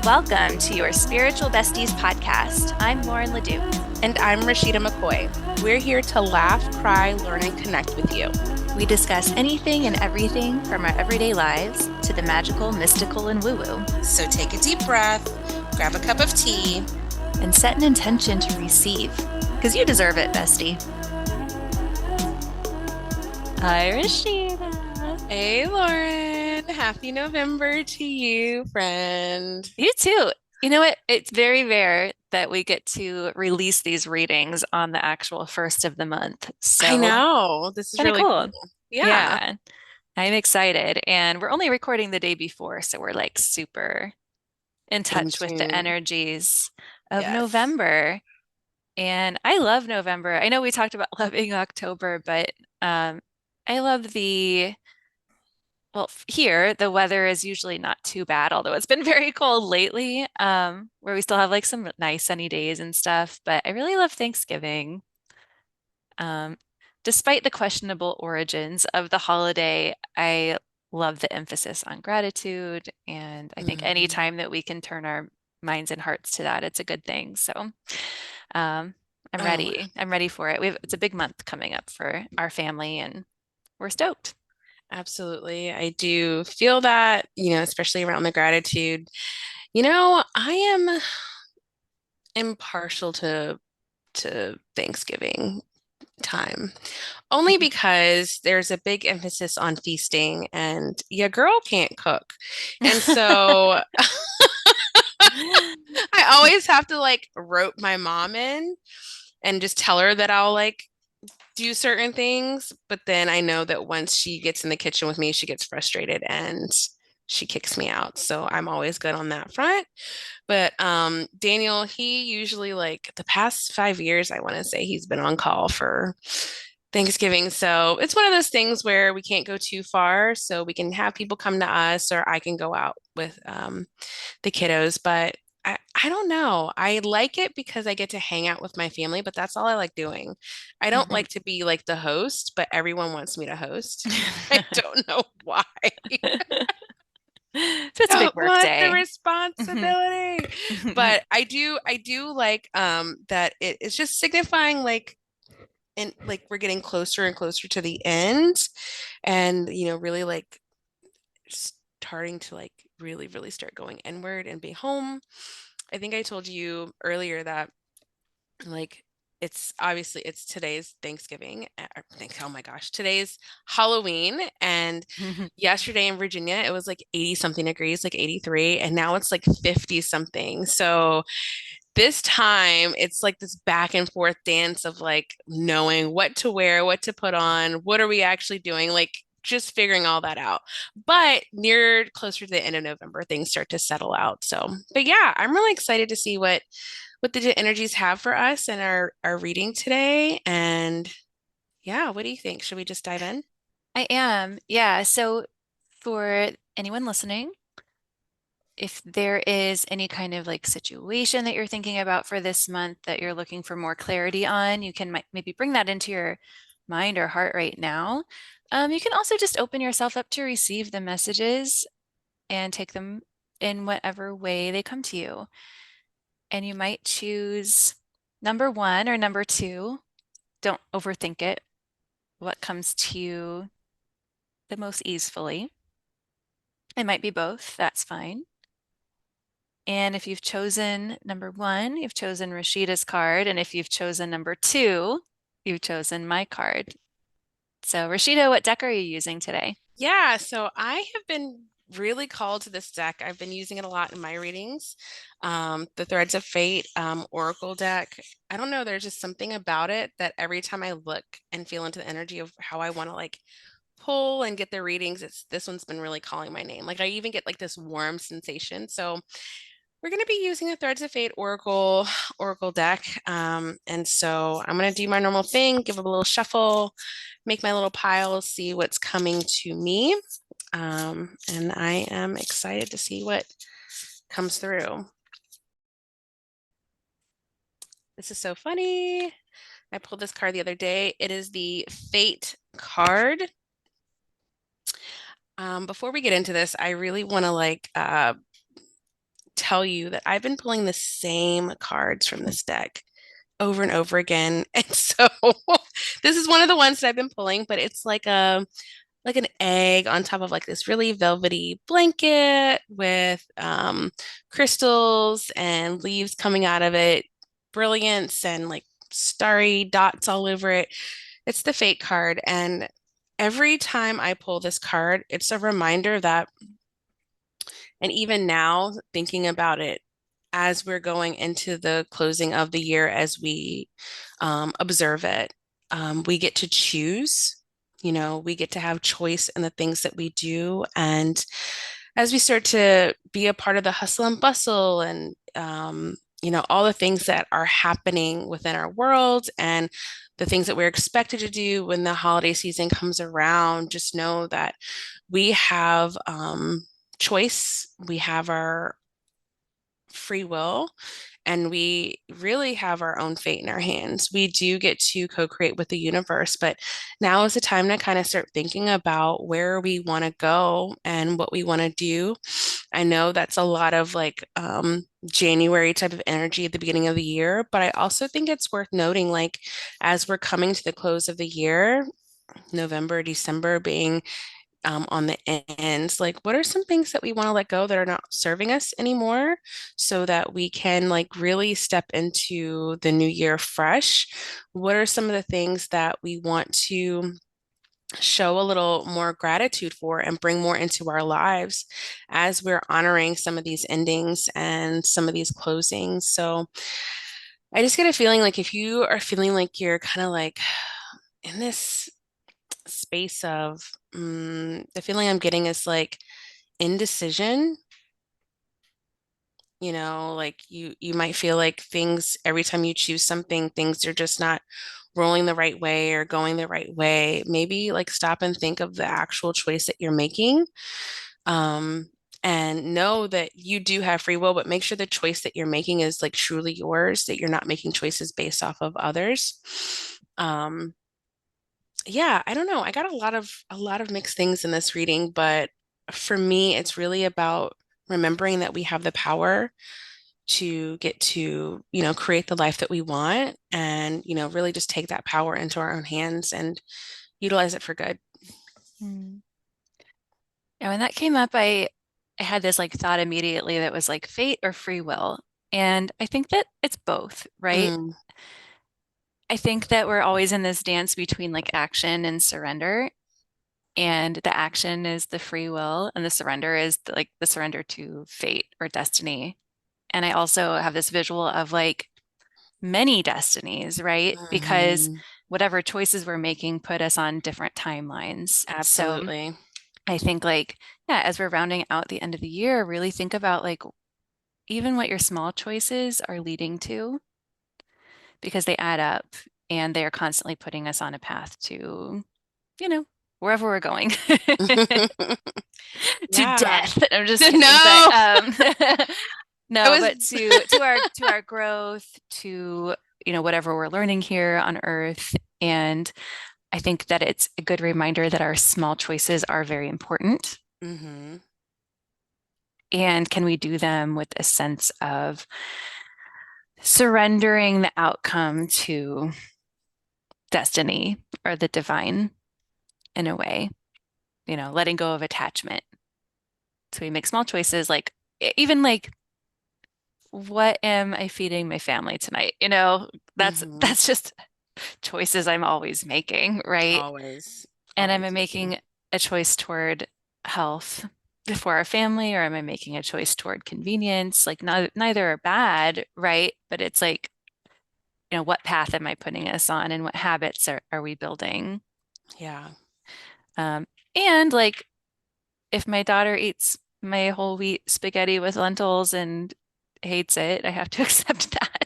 Welcome to Your Spiritual Besties podcast. I'm Lauren Leduc. And I'm Rashida McCoy. We're here to laugh, cry, learn, and connect with you. We discuss anything and everything from our everyday lives to the magical, mystical, and woo-woo. So take a deep breath, grab a cup of tea, and set an intention to receive, because you deserve it, bestie. Hi, Rashida. Hey, Lauren. Happy November to you, friend. You too. You know what? It's very rare that we get to release these readings on the actual first of the month. So I know. This is really cool. Yeah. I'm excited. And we're only recording the day before, so we're like super in touch with the energies of November. And I love November. I know we talked about loving October, but I love here the weather is usually not too bad, although it's been very cold lately, where we still have like some nice sunny days and stuff. But I really love Thanksgiving. Despite the questionable origins of the holiday, I love the emphasis on gratitude. And I think any time that we can turn our minds and hearts to that, it's a good thing. So I'm ready. I'm ready for it. It's a big month coming up for our family, and we're stoked. Absolutely. I do feel that, especially around the gratitude. I am impartial to Thanksgiving time, only because there's a big emphasis on feasting and your girl can't cook. And so I always have to like rope my mom in and just tell her that I'll like do certain things. But then I know that once she gets in the kitchen with me, she gets frustrated and she kicks me out. So I'm always good on that front. But Daniel, he usually like the past 5 years, I want to say he's been on call for Thanksgiving. So it's one of those things where we can't go too far. So we can have people come to us or I can go out with the kiddos. But I don't know. I like it because I get to hang out with my family, but that's all I like doing. I don't like to be like the host, but everyone wants me to host. I don't know why. It's a big work day. The responsibility. But I do like that it's just signifying like we're getting closer and closer to the end and really like starting to like really, really start going inward and be home. I think I told you earlier that like it's today's Thanksgiving. Oh my gosh, today's Halloween. And yesterday in Virginia, it was like 80 something degrees, like 83. And now it's like 50 something. So this time it's like this back and forth dance of like knowing what to wear, what to put on, what are we actually doing? Like just figuring all that out. But near closer to the end of November, things start to settle out. So, but yeah, I'm really excited to see what the energies have for us and our reading today. And yeah, what do you think? Should we just dive in? I am. Yeah. So for anyone listening, if there is any kind of like situation that you're thinking about for this month that you're looking for more clarity on, you can maybe bring that into your mind or heart right now. You can also just open yourself up to receive the messages and take them in whatever way they come to you. And you might choose number 1 or number 2. Don't overthink it. What comes to you the most easily? It might be both. That's fine. And if you've chosen number 1, you've chosen Rashida's card. And if you've chosen number 2, you've chosen my card. So Rashida, what deck are you using today? Yeah, so I have been really called to this deck. I've been using it a lot in my readings. The Threads of Fate Oracle deck. I don't know, there's just something about it that every time I look and feel into the energy of how I want to like pull and get the readings, this one's been really calling my name. Like I even get like this warm sensation. So we're going to be using the Threads of Fate Oracle deck. And so I'm going to do my normal thing, give it a little shuffle, make my little pile, see what's coming to me. And I am excited to see what comes through. This is so funny. I pulled this card the other day. It is the Fate card. Before we get into this, I really want to like tell you that I've been pulling the same cards from this deck over and over again. And so this is one of the ones that I've been pulling, but it's like an egg on top of like this really velvety blanket with crystals and leaves coming out of it, brilliance and like starry dots all over it. It's the fate card. And every time I pull this card, it's a reminder that, and even now, thinking about it as we're going into the closing of the year, as we observe it, we get to choose. We get to have choice in the things that we do. And as we start to be a part of the hustle and bustle and, all the things that are happening within our world and the things that we're expected to do when the holiday season comes around, just know that we have choice, we have our free will, and we really have our own fate in our hands. We do get to co-create with the universe, but now is the time to kind of start thinking about where we want to go and what we want to do. I know that's a lot of like January type of energy at the beginning of the year, but I also think it's worth noting, like as we're coming to the close of the year, November, December being on the ends, like what are some things that we want to let go that are not serving us anymore so that we can like really step into the new year fresh? What are some of the things that we want to show a little more gratitude for and bring more into our lives as we're honoring some of these endings and some of these closings? So I just get a feeling like if you are feeling like you're kind of like in this space of the feeling I'm getting is like indecision, like you might feel like things every time you choose something, things are just not rolling the right way or going the right way. Maybe like stop and think of the actual choice that you're making. Um, and know that you do have free will, but make sure the choice that you're making is like truly yours, that you're not making choices based off of others. Um, yeah, I don't know. I got a lot of mixed things in this reading, but for me, it's really about remembering that we have the power to get to, create the life that we want and, really just take that power into our own hands and utilize it for good. Mm. Yeah, when that came up, I had this like thought immediately that was like fate or free will. And I think that it's both, right? Mm, I think that we're always in this dance between like action and surrender. And the action is the free will, and the surrender is like the surrender to fate or destiny. And I also have this visual of like many destinies, right? Because mhm. whatever choices we're making put us on different timelines. So Absolutely. I think like, yeah, as we're rounding out the end of the year, really think about like even what your small choices are leading to, because they add up and they are constantly putting us on a path to, you know, wherever we're going. To Yeah. death. I'm just kidding, but No, I no, was but to our growth, to whatever we're learning here on Earth. And I think that it's a good reminder that our small choices are very important. hmm And can we do them with a sense of surrendering the outcome to destiny or the divine in a way, letting go of attachment. So we make small choices like even like what am I feeding my family tonight? That's hmm that's just choices I'm always making, right? Always, And am always I making. making a choice toward health for our family, or am I making a choice toward convenience? Like neither are bad, right? But it's like, what path am I putting us on and what habits are we building? Yeah. Um, and like if my daughter eats my whole wheat spaghetti with lentils and hates it, I have to accept that.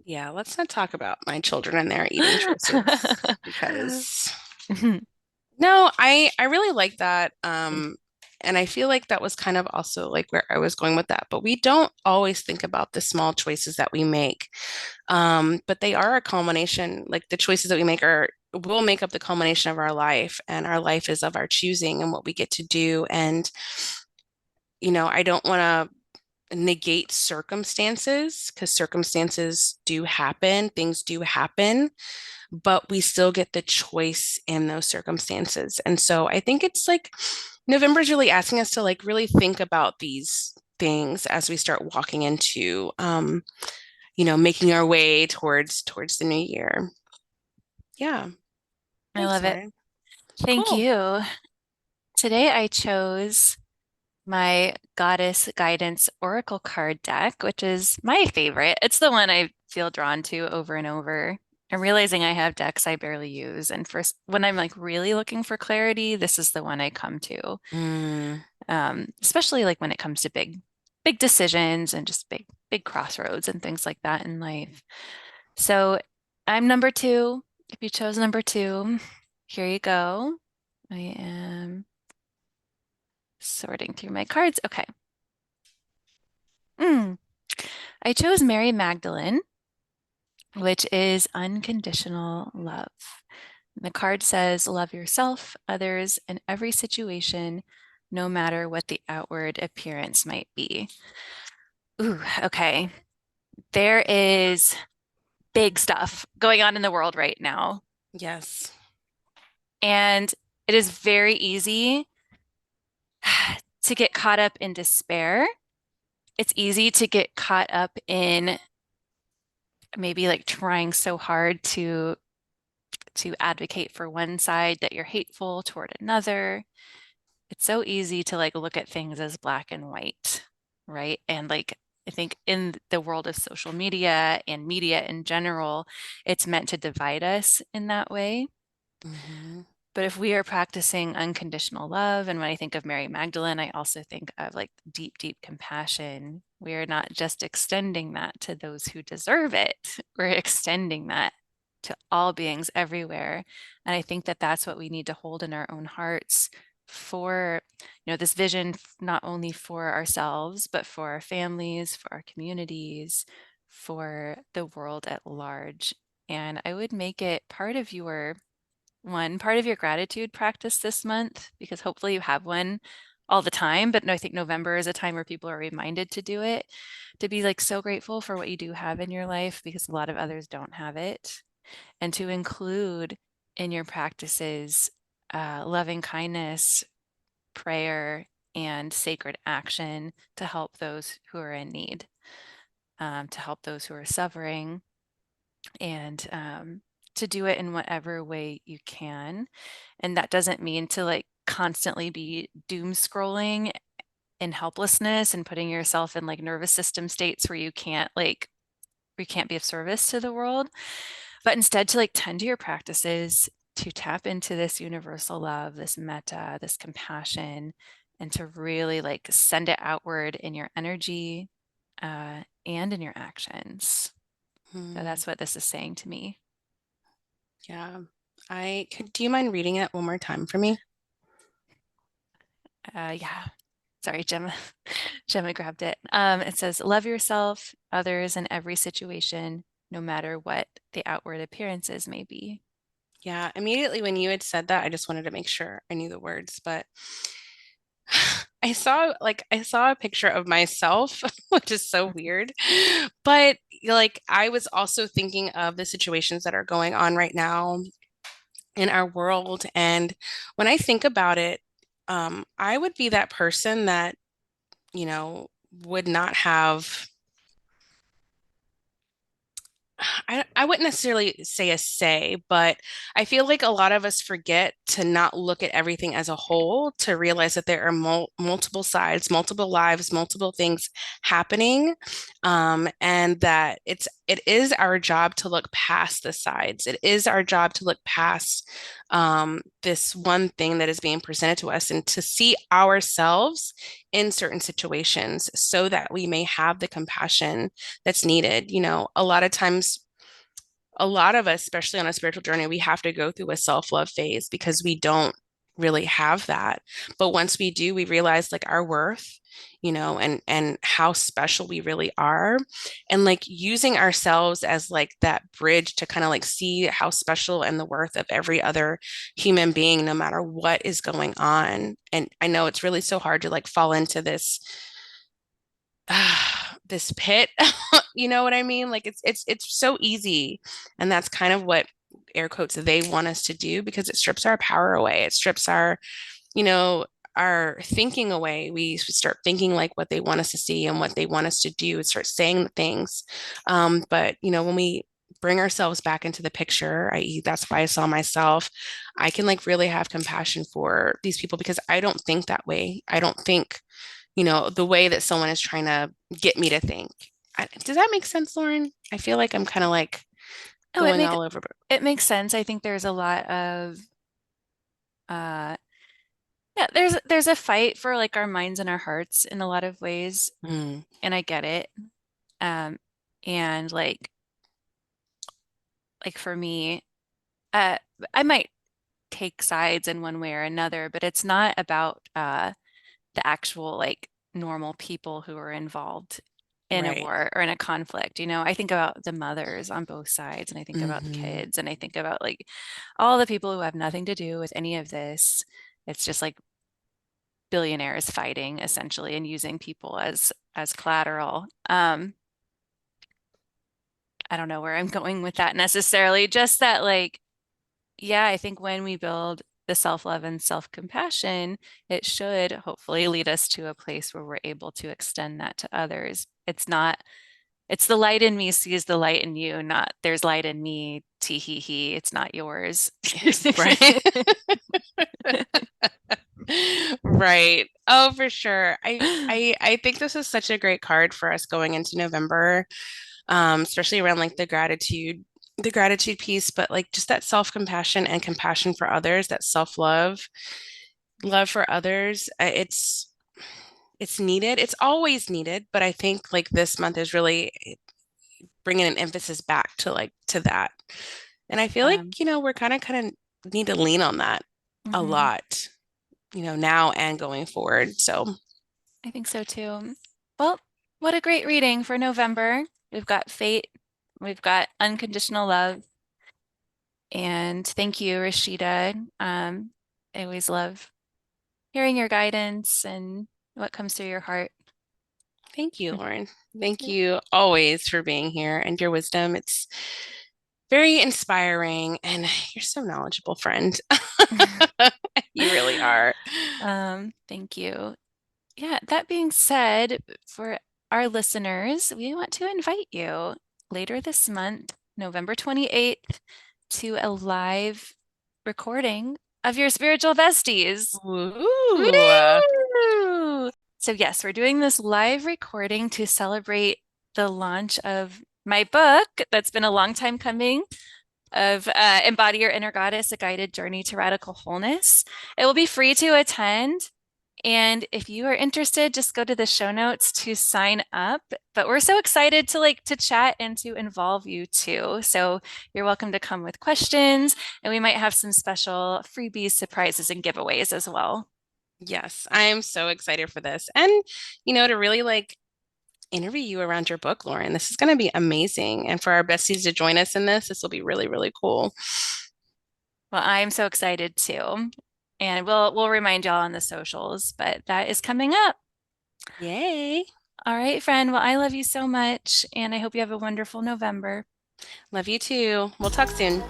Yeah, let's not talk about my children and their eating choices because no, I really like that. And I feel like that was kind of also like where I was going with that. But we don't always think about the small choices that we make. But they are a culmination, like the choices that we make are will make up the culmination of our life, and our life is of our choosing and what we get to do. And I don't want to negate circumstances because circumstances do happen, things do happen, but we still get the choice in those circumstances. And so I think it's like November is really asking us to like really think about these things as we start walking into making our way towards the new year. Yeah. I Thanks, love it. Lauren. Thank Cool. you. Today I chose my Goddess Guidance Oracle card deck, which is my favorite. It's the one I feel drawn to over and over. I'm realizing I have decks I barely use. And first, when I'm like really looking for clarity, this is the one I come to. Mm, Especially like when it comes to big decisions and just big crossroads and things like that in life. So I'm number two. If you chose number two, here you go. I am sorting through my cards. Okay. Mm. I chose Mary Magdalene, which is unconditional love. The card says, love yourself, others, and every situation, no matter what the outward appearance might be. Ooh, okay. There is big stuff going on in the world right now. yes. And it is very easy to get caught up in despair. It's easy to get caught up in maybe like trying so hard to advocate for one side that you're hateful toward another. It's so easy to like look at things as black and white, right? And like I think in the world of social media and media in general, it's meant to divide us in that way. Hmm. But if we are practicing unconditional love, and when I think of Mary Magdalene, I also think of like deep compassion. We are not just extending that to those who deserve it, we're extending that to all beings everywhere. And I think that that's what we need to hold in our own hearts for, this vision, not only for ourselves, but for our families, for our communities, for the world at large. And I would make it part of your gratitude practice this month, because hopefully you have one all the time. But no, I think November is a time where people are reminded to do it, to be like so grateful for what you do have in your life, because a lot of others don't have it. And to include in your practices loving kindness, prayer, and sacred action to help those who are in need, to help those who are suffering, and to do it in whatever way you can. And that doesn't mean to like constantly be doom scrolling in helplessness and putting yourself in like nervous system states where you can't be of service to the world, but instead to like tend to your practices, to tap into this universal love, this metta, this compassion, and to really like send it outward in your energy and in your actions. So Hmm. that's what this is saying to me. Yeah. Do you mind reading it one more time for me? Yeah. Sorry, Gemma. Gemma grabbed it. It says, love yourself, others, and every situation, no matter what the outward appearances may be. Yeah, immediately when you had said that, I just wanted to make sure I knew the words, but I saw a picture of myself, which is so weird. But like I was also thinking of the situations that are going on right now in our world. And when I think about it, I would be that person that, you know, would not have I wouldn't necessarily say a say, but I feel like a lot of us forget to not look at everything as a whole, to realize that there are multiple sides, multiple lives, multiple things happening, and that it is our job to look past the sides. It is our job to look past this one thing that is being presented to us and to see ourselves in certain situations so that we may have the compassion that's needed. A lot of times, a lot of us, especially on a spiritual journey, we have to go through a self-love phase because we don't. really have that. But once we do, we realize like our worth, and how special we really are. And like using ourselves as like that bridge to kind of like see how special and the worth of every other human being, no matter what is going on. And I know it's really so hard to like fall into this pit. You know what I mean? Like it's so easy. And that's kind of what air quotes they want us to do, because it strips our power away. It strips you know, our thinking away. We start thinking like what they want us to see and what they want us to do and start saying the things. But when we bring ourselves back into the picture, i.e., that's why I saw myself, I can like really have compassion for these people, because I don't think that way. I don't think, the way that someone is trying to get me to think. Does that make sense, Lauren? I feel like I'm kind of like Oh, going all over. it makes sense. I think there's a lot of uh yeah, there's a fight for like our minds and our hearts in a lot of ways, Mm, and I get it. Um and like for me, uh I might take sides in one way or another, but it's not about the actual like normal people who are involved in a right. war or in a conflict. I think about the mothers on both sides, and I think about the Hmm. kids, and I think about like all the people who have nothing to do with any of this. It's just like billionaires fighting essentially and using people as collateral. I don't know where I'm going with that necessarily. Just that like, yeah, I think when we build the self-love and self-compassion, it should hopefully lead us to a place where we're able to extend that to others. It's the light in me sees the light in you, not there's light in me, tee hee hee, it's not yours. Right. Right. Oh, for sure. I think this is such a great card for us going into November, especially around like the gratitude piece, but like just that self-compassion and compassion for others, that self-love, love for others. It's needed. It's always needed, but I think like this month is really bringing an emphasis back to that. And I feel like, Um, we're kind of need to lean on that a mhm. lot, now and going forward. So, I think so too. Well, what a great reading for November. We've got fate, we've got unconditional love, and thank you, Rashida. I always love hearing your guidance and what comes through your heart. thank you, Lauren. Thank you always for being here and your wisdom. It's very inspiring, and you're so knowledgeable, friend. You really are. Thank you. Yeah, that being said, for our listeners, we want to invite you later this month, November 28th, to a live recording of your spiritual besties. Ooh. Woo! So, yes, we're doing this live recording to celebrate the launch of my book that's been a long time coming, of Embody Your Inner Goddess, A Guided Journey to Radical Wholeness. It will be free to attend. And if you are interested, just go to the show notes to sign up. But we're so excited to chat and to involve you too. So you're welcome to come with questions, and we might have some special freebies, surprises, and giveaways as well. Yes, I am so excited for this. And, to really like interview you around your book, Lauren. This is going to be amazing. And for our besties to join us in this will be really, really cool. Well, I'm so excited too. And we'll remind y'all on the socials, but that is coming up. Yay. All right, friend. Well, I love you so much, and I hope you have a wonderful November. Love you too. We'll talk soon.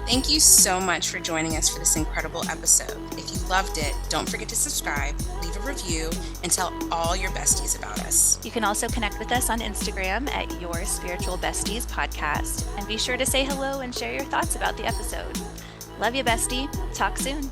Thank you so much for joining us for this incredible episode. If you loved it, don't forget to subscribe, leave a review, and tell all your besties about us. You can also connect with us on Instagram at yourspiritualbestiespodcast, and be sure to say hello and share your thoughts about the episode. Love you, bestie. Talk soon.